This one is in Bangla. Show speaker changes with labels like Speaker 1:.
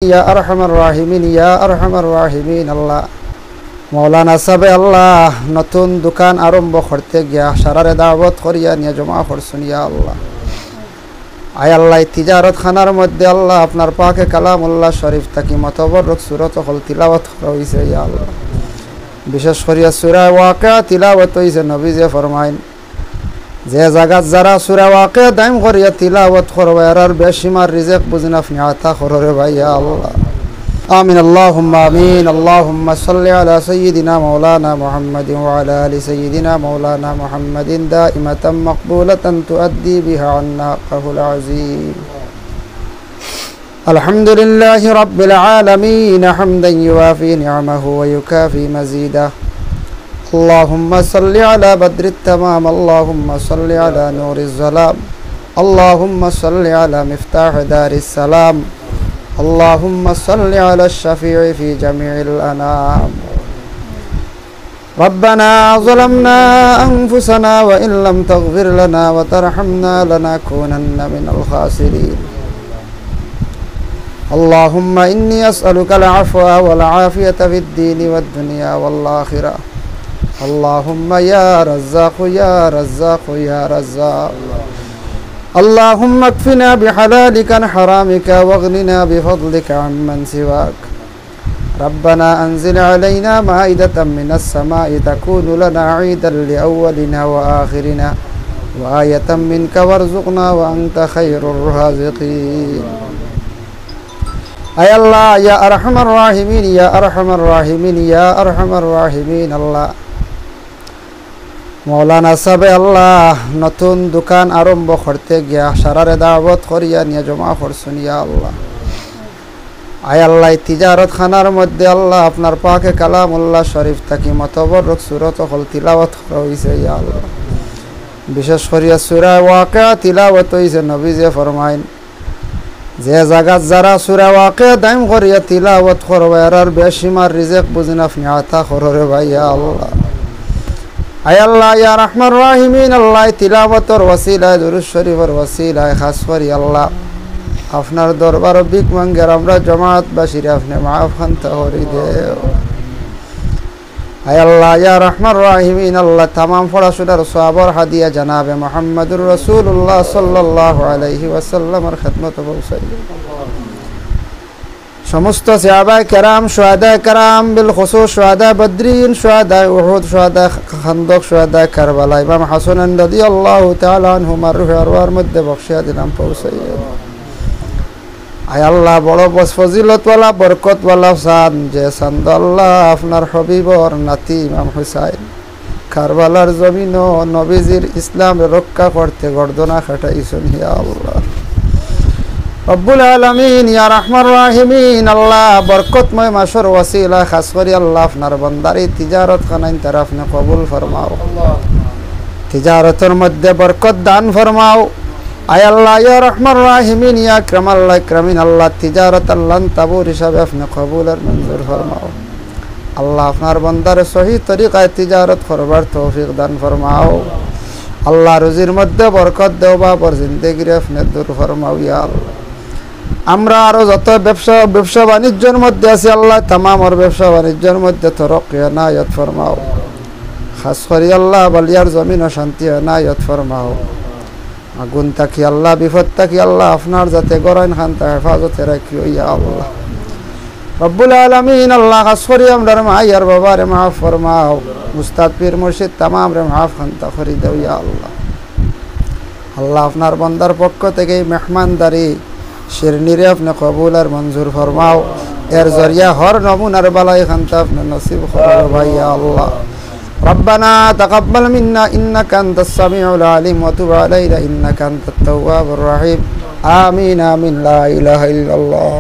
Speaker 1: ইয়া আরহামার রাহিমিন ইয়া আরহামার রাহিমিন আল্লাহ মৌলানা সাহেব আল্লাহ নতুন দোকান আরম্ভ করতে গিয়া সারারে দাওয়াত করিয়া নিয়ে জমা করছেন ইয়া আল্লাহ। আয় আল্লাহ তিজারত খানার মধ্যে আল্লাহ আপনার পাকে কালামুল্লাহ শরীফ থাকি মতবরক সূরত হল তিলাওয়াত করা হইছে ইয়া আল্লাহ। বিশেষ করিয়া সূরা ওয়াকিয়া তিলাওয়াত হইছে, নবীজি ফরমাইন যে জায়গা যারা সূরা ওয়াকিয়া দাইম করিয়া তিলাওয়াত করবে আর বেশিমার রিজিক বুঝিন আপনি আতা কররে ভাই ইয়া আল্লাহ। آمين اللهم آمين اللهم صل على سيدنا مولانا محمد وعلى آل سيدنا مولانا محمد دائمة مقبولة تؤدي بها عنا حقه العظيم. الحمد لله رب العالمين حمدا يوافي نعمه ويكافي مزيده. اللهم صل على بدر التمام اللهم صل على نور الظلام اللهم صل على مفتاح دار السلام اللهم صل على الشفيع في جميع الأنام. ربنا ظلمنا أنفسنا وإن لم تغفر لنا وترحمنا لنكونن من الخاسرين. اللهم إني أسألك العفو والعافية في الدين والدنيا والآخرة. اللهم يا رزاق يا رزاق يا رزاق. اللهم اكفنا بحلالك عن حرامك واغننا بفضلك عمن سواك. ربنا أنزل علينا مائدة من السماء تكون لنا عيدا لأولنا وآخرنا وآية منك وارزقنا وأنت خير الرازقين. أي الله يا أرحم الراحمين يا أرحم الراحمين يا أرحم الراحمين الله মৌলানা সাহেব আল্লাহ নতুন দোকান আরম্ভ করতে গিয়া সারারে দাওয়াত করিয়া নিয়ে জমা করছেন ইয়া আল্লাহ। আয় আল্লাহ তিজারত খানার মধ্যে আল্লাহ আপনার পাকে কালামুল্লাহ শরীফ থাকি মতবরক সূরত হল তিলাওয়াত করা হইছে ইয়া আল্লাহ। বিশেষ করিয়া সূরা ওয়াকিয়া তিলাওয়াত হইছে, নবীজি ফরমাইন যে জায়গা যারা সূরা ওয়াকিয়া দাইম করিয়া তিলাওয়াত করবে আর বেশিমার রিজিক বুঝিন আপনি আতা কররে ভাই ইয়া আল্লাহ। আয় আল্লাহ ইয়া রাহমান রাহিমিন আল্লাহ তিলাওয়াতের ওসিলায় দুরূদ শরীফের ওসিলায় খাস করি আল্লাহ আপনার দরবার ভিক মাঙ্গের আমরা জামাতবাসীরে আপনি মাফ খান্তা করি দেও। আয় আল্লাহ ইয়া রাহমান রাহিমিন আল্লাহ तमाम পড়াশোনার সওয়াবের হাদিয়া জনাবে মুহাম্মদুর রাসূলুল্লাহ সাল্লাল্লাহু আলাইহি ওয়াসাল্লামের খিদমত পৌঁছাইয়া সমস্ত সাহাবায়ে কেরাম শুহাদায়ে কেরাম বিল খুসুস শুহাদা বদরিন শুহাদা উহুদ শুহাদা খান্দক শুহাদা কারবালা ইমাম হাসান রাদিয়াল্লাহু তাআলা আনহুমার রূহ আরওয়ার মধ্যে বখশিয়া দিলাম পৌঁছাইয়া। আয় আল্লাহ বড় ফজিলতওয়ালা বরকতওয়ালা সান যে সান্দ আল্লাহ আপনার হাবিবর নাতি ইমাম হুসাইন কারবালার জমিন ও নবীজির ইসলাম রক্ষা করতে গর্দনা খাটাইছেন ইয়া আল্লাহ রব্বুল আলামিন ইয়া রাহমান রাহিমিন আল্লাহ বরকতময় মাসের ওসিলা খাস করে আল্লাহ আপনার বান্দারে তিজারত খানাইন তারা আপনি কবুল ফরমাও, তিজারতের মধ্যে বরকত দান ফরমাও। আয় আল্লাহ ইয়া রাহমান রাহিমিন ইয়া আকরামাল আকরামিন আল্লাহ তিজারত আল্লাহ তাবুর হিসাবে আপনি কবুল আর মঞ্জুর ফরমাও। আল্লাহ আপনার বান্দারে সহি তরিকায় তিজারত করবার তৌফিক দান ফরমাও। আল্লাহ রুজির মধ্যে বরকত দেও বাবর জিন্দেগিরে আপনি দূর ফরমাও ইয়া আল্লাহ। আমরা আরো যত ব্যবসা বাণিজ্যের মধ্যে আছি আল্লাহ তামামর ব্যবসা বাণিজ্যের মধ্যে তরক্কি এনায়েত ফরমাও। খাস করি আল্লাহ বালিয়ার জমিন ও শান্তি এনায়েত ফরমাও। আগুন তাকি আল্লাহ বিপদ তাকি আল্লাহ আপনার যাতে গরাইন খান্তা হেফাজতে রাখিও ইয়া আল্লাহ রব্বুল আলামিন আল্লাহ খাস করি আমরার মাইয়ার বাবারে মাফ ফরমাও, মুস্তাদ পীর মুর্শিদ তামাম রে মাফ খান্তা করি দাও ইয়া আল্লাহ। আল্লাহ আপনার বান্দার পক্ষ থেকে মেহমানদারি শিরনিরে আপনি কবুল আর মঞ্জুর ফরমাও। এর জরিয়া হর নমুনার বালাই খান্তা আপনি নসিব করো ভাই ইয়া আল্লাহ। ربنا تقبل منا إنك أنت السميع العليم وتب علينا إنك أنت التواب الرحيم. آمين آمين لا إله إلا الله.